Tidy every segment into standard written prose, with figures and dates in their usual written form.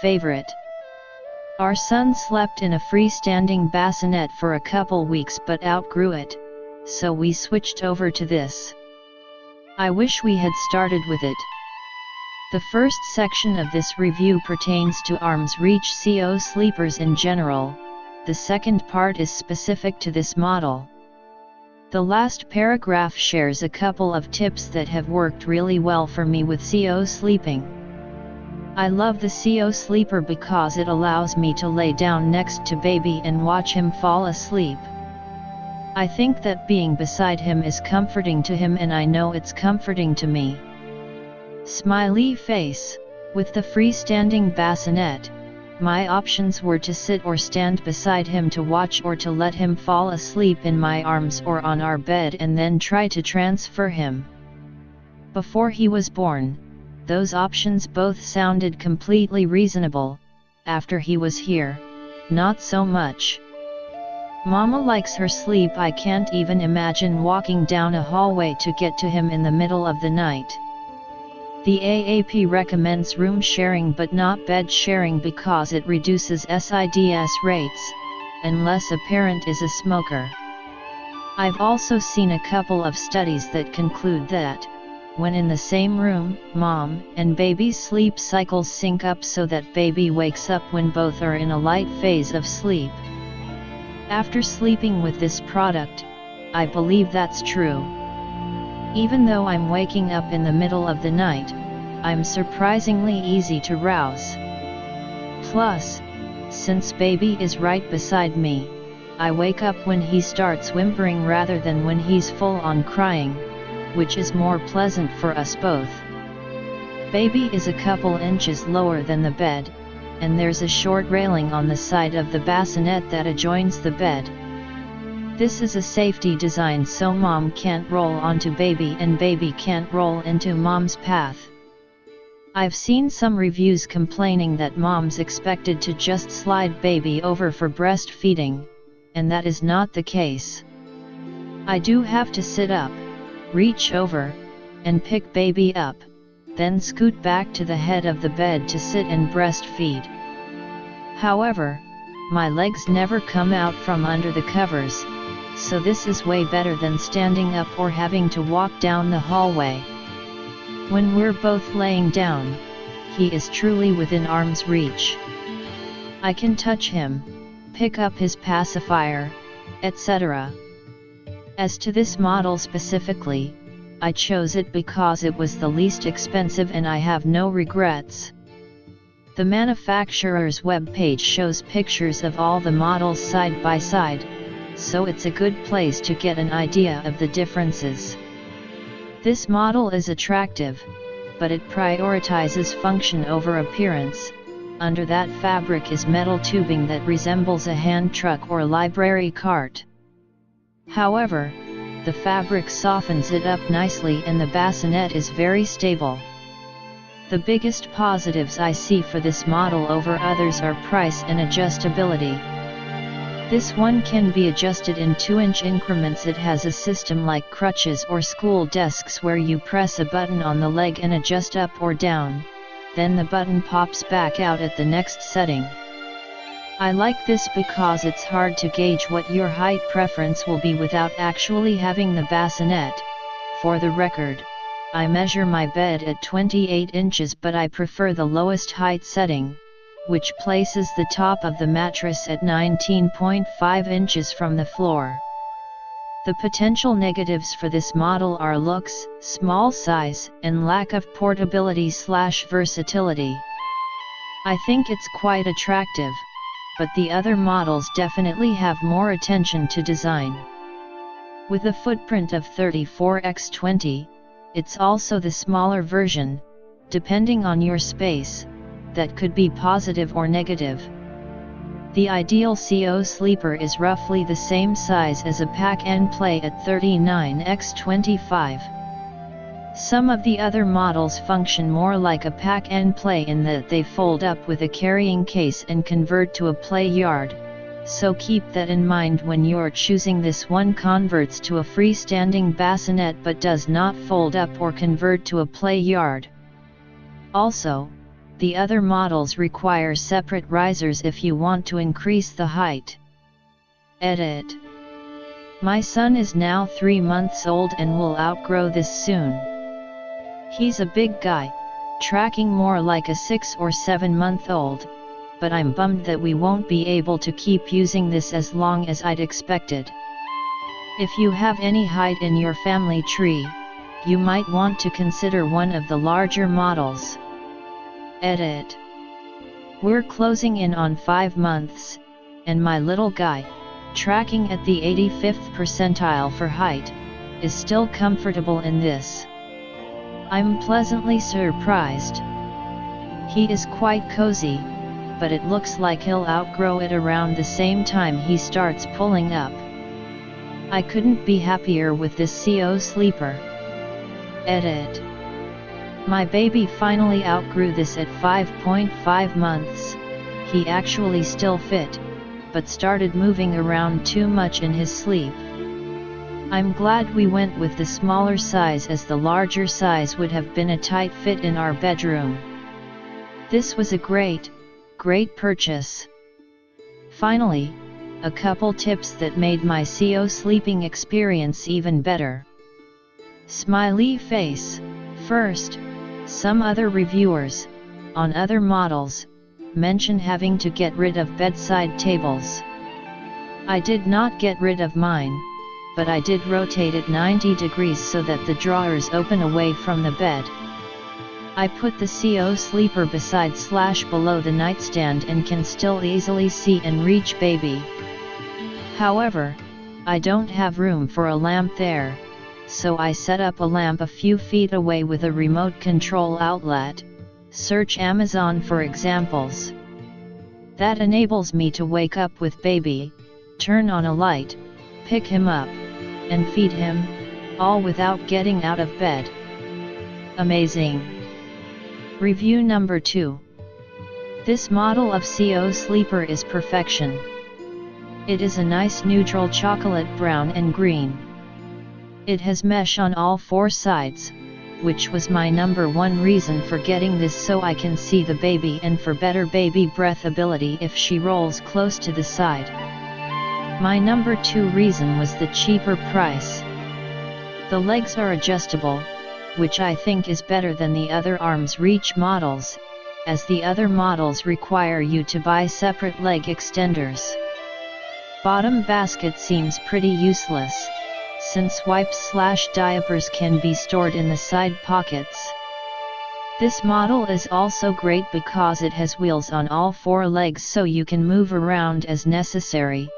Favorite. Our son slept in a freestanding bassinet for a couple weeks but outgrew it, so we switched over to this. I wish we had started with it. The first section of this review pertains to Arms Reach CO sleepers in general, the second part is specific to this model. The last paragraph shares a couple of tips that have worked really well for me with CO sleeping. I love the CO sleeper because it allows me to lay down next to baby and watch him fall asleep. I think that being beside him is comforting to him and I know it's comforting to me. Smiley face. With the freestanding bassinet, my options were to sit or stand beside him to watch or to let him fall asleep in my arms or on our bed and then try to transfer him. Before he was born, those options both sounded completely reasonable. After he was here, not so much. Mama likes her sleep. I can't even imagine walking down a hallway to get to him in the middle of the night. The AAP recommends room sharing but not bed sharing because it reduces SIDS rates, unless a parent is a smoker. I've also seen a couple of studies that conclude that, when in the same room, mom and baby's sleep cycles sync up so that baby wakes up when both are in a light phase of sleep. After sleeping with this product, I believe that's true. Even though I'm waking up in the middle of the night, I'm surprisingly easy to rouse. Plus, since baby is right beside me, I wake up when he starts whimpering rather than when he's full on crying, which is more pleasant for us both. Baby is a couple inches lower than the bed, and there's a short railing on the side of the bassinet that adjoins the bed. This is a safety design so mom can't roll onto baby and baby can't roll into mom's path. I've seen some reviews complaining that mom's expected to just slide baby over for breastfeeding, and that is not the case. I do have to sit up, reach over, and pick baby up, then scoot back to the head of the bed to sit and breastfeed. However, my legs never come out from under the covers, so this is way better than standing up or having to walk down the hallway. When we're both laying down, he is truly within arm's reach. I can touch him, pick up his pacifier, etc. As to this model specifically, I chose it because it was the least expensive and I have no regrets. The manufacturer's webpage shows pictures of all the models side by side, so it's a good place to get an idea of the differences. This model is attractive, but it prioritizes function over appearance. Under that fabric is metal tubing that resembles a hand truck or library cart. However, the fabric softens it up nicely and the bassinet is very stable. The biggest positives I see for this model over others are price and adjustability. This one can be adjusted in 2-inch increments. It has a system like crutches or school desks where you press a button on the leg and adjust up or down, then the button pops back out at the next setting. I like this because it's hard to gauge what your height preference will be without actually having the bassinet. For the record, I measure my bed at 28 inches but I prefer the lowest height setting, which places the top of the mattress at 19.5 inches from the floor. The potential negatives for this model are looks, small size, and lack of portability/versatility. I think it's quite attractive, but the other models definitely have more attention to design. With a footprint of 34x20, it's also the smaller version, depending on your space, that could be positive or negative. The ideal CO sleeper is roughly the same size as a pack and play at 39x25. Some of the other models function more like a pack and play in that they fold up with a carrying case and convert to a play yard, so keep that in mind when you're choosing. This one converts to a freestanding bassinet but does not fold up or convert to a play yard. Also, The other models require separate risers if you want to increase the height. Edit. My son is now 3 months old and will outgrow this soon. He's a big guy, tracking more like a 6 or 7 month old, but I'm bummed that we won't be able to keep using this as long as I'd expected. If you have any height in your family tree, you might want to consider one of the larger models. Edit. We're closing in on 5 months, and my little guy, tracking at the 85th percentile for height, is still comfortable in this. I'm pleasantly surprised. He is quite cozy, but it looks like he'll outgrow it around the same time he starts pulling up. I couldn't be happier with this CO sleeper. Edit. My baby finally outgrew this at 5.5 months. He actually still fit, but started moving around too much in his sleep. I'm glad we went with the smaller size, as the larger size would have been a tight fit in our bedroom. This was a great purchase. Finally, a couple tips that made my CO sleeping experience even better. Smiley face. First, some other reviewers, on other models, mention having to get rid of bedside tables. I did not get rid of mine, but I did rotate it 90 degrees so that the drawers open away from the bed. I put the CO sleeper beside/below the nightstand and can still easily see and reach baby. However, I don't have room for a lamp there, so I set up a lamp a few feet away with a remote control outlet. Search Amazon for examples. That enables me to wake up with baby, turn on a light, pick him up, and feed him, all without getting out of bed. Amazing. Review number 2. This model of CO sleeper is perfection. It is a nice neutral chocolate brown and green. It has mesh on all 4 sides, which was my number 1 reason for getting this, so I can see the baby and for better baby breathability if she rolls close to the side. My number 2 reason was the cheaper price. The legs are adjustable, which I think is better than the other arm's reach models, as the other models require you to buy separate leg extenders. Bottom basket seems pretty useless, since wipes/diapers can be stored in the side pockets. This model is also great because it has wheels on all 4 legs, so you can move around as necessary,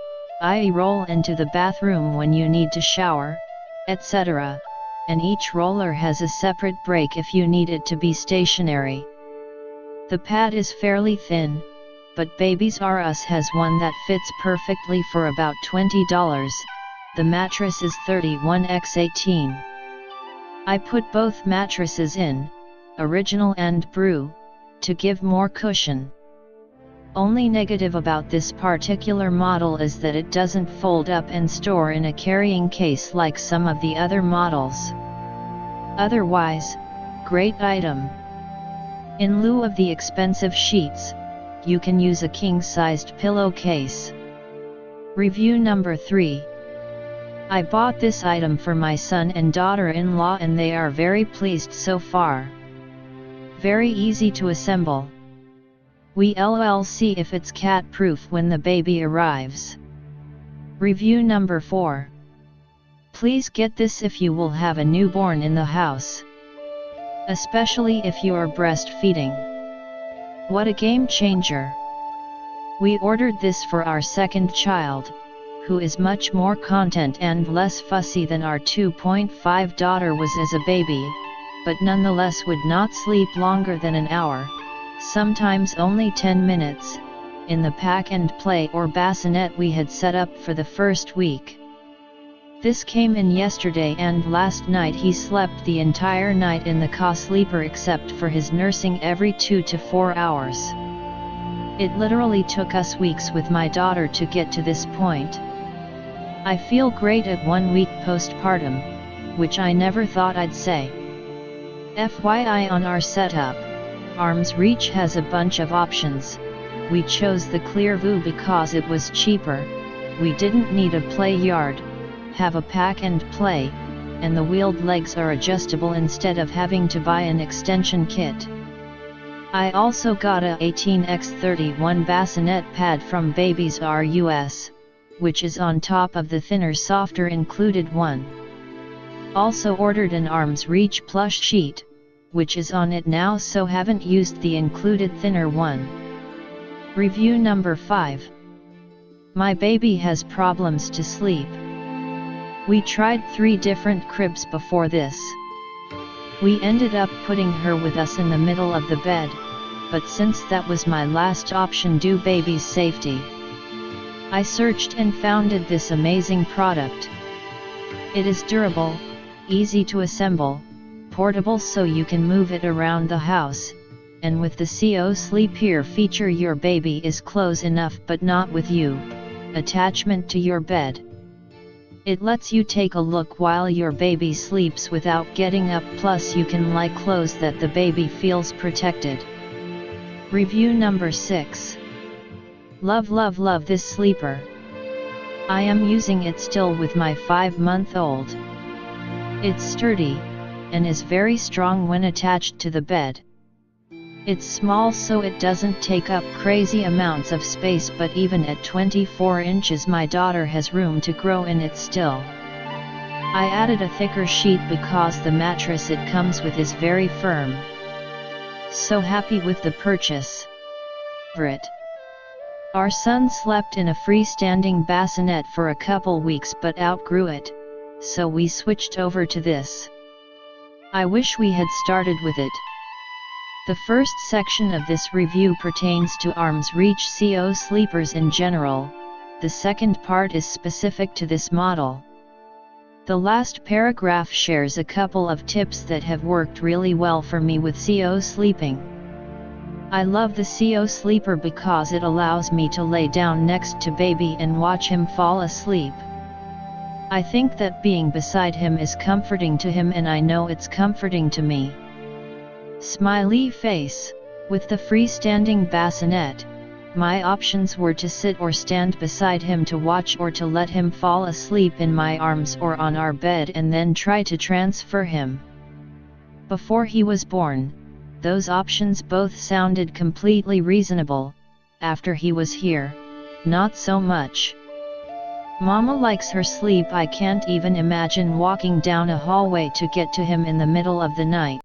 i.e. roll into the bathroom when you need to shower, etc., and each roller has a separate brake if you need it to be stationary. The pad is fairly thin, but Babies R Us has one that fits perfectly for about $20. The mattress is 31x18. I put both mattresses in, original and Brew, to give more cushion. Only negative about this particular model is that it doesn't fold up and store in a carrying case like some of the other models. Otherwise, great item. In lieu of the expensive sheets, you can use a king-sized pillowcase. Review number 3. I bought this item for my son and daughter-in-law and they are very pleased so far. Very easy to assemble. We'll see if it's cat-proof when the baby arrives. Review number 4. Please get this if you will have a newborn in the house. Especially if you are breastfeeding. What a game changer! We ordered this for our second child, who is much more content and less fussy than our 2.5 daughter was as a baby, but nonetheless would not sleep longer than an hour, sometimes only 10 minutes, in the pack and play or bassinet we had set up for the first week. This came in yesterday and last night he slept the entire night in the co-sleeper except for his nursing every 2 to 4 hours. It literally took us weeks with my daughter to get to this point. I feel great at 1 week postpartum, which I never thought I'd say. FYI on our setup, Arms Reach has a bunch of options. We chose the Clearview because it was cheaper, we didn't need a play yard, have a pack and play, and the wheeled legs are adjustable instead of having to buy an extension kit. I also got a 18x31 bassinet pad from Babies R Us, which is on top of the thinner softer included one. Also ordered an Arms Reach plush sheet, which is on it now, so haven't used the included thinner one. Review number 5. My baby has problems to sleep. We tried 3 different cribs before this. We ended up putting her with us in the middle of the bed, but since that was my last option due baby's safety, I searched and founded this amazing product. It is durable, easy to assemble, portable so you can move it around the house, and with the CO Sleep Here feature your baby is close enough but not with you, attachment to your bed. It lets you take a look while your baby sleeps without getting up, plus you can lie close that the baby feels protected. Review number 6. Love this sleeper. I am using it still with my 5-month-old. It's sturdy, and is very strong when attached to the bed. It's small so it doesn't take up crazy amounts of space, but even at 24 inches my daughter has room to grow in it still. I added a thicker sheet because the mattress it comes with is very firm. So happy with the purchase. Our son slept in a freestanding bassinet for a couple weeks but outgrew it, so we switched over to this. I wish we had started with it. The first section of this review pertains to Arms Reach CO sleepers in general, the second part is specific to this model. The last paragraph shares a couple of tips that have worked really well for me with CO sleeping. I love the CO sleeper because it allows me to lay down next to baby and watch him fall asleep. I think that being beside him is comforting to him, and I know it's comforting to me. Smiley face. With the freestanding bassinet, my options were to sit or stand beside him to watch, or to let him fall asleep in my arms or on our bed and then try to transfer him. Before he was born, those options both sounded completely reasonable. After he was here, not so much. Mama likes her sleep. I can't even imagine walking down a hallway to get to him in the middle of the night.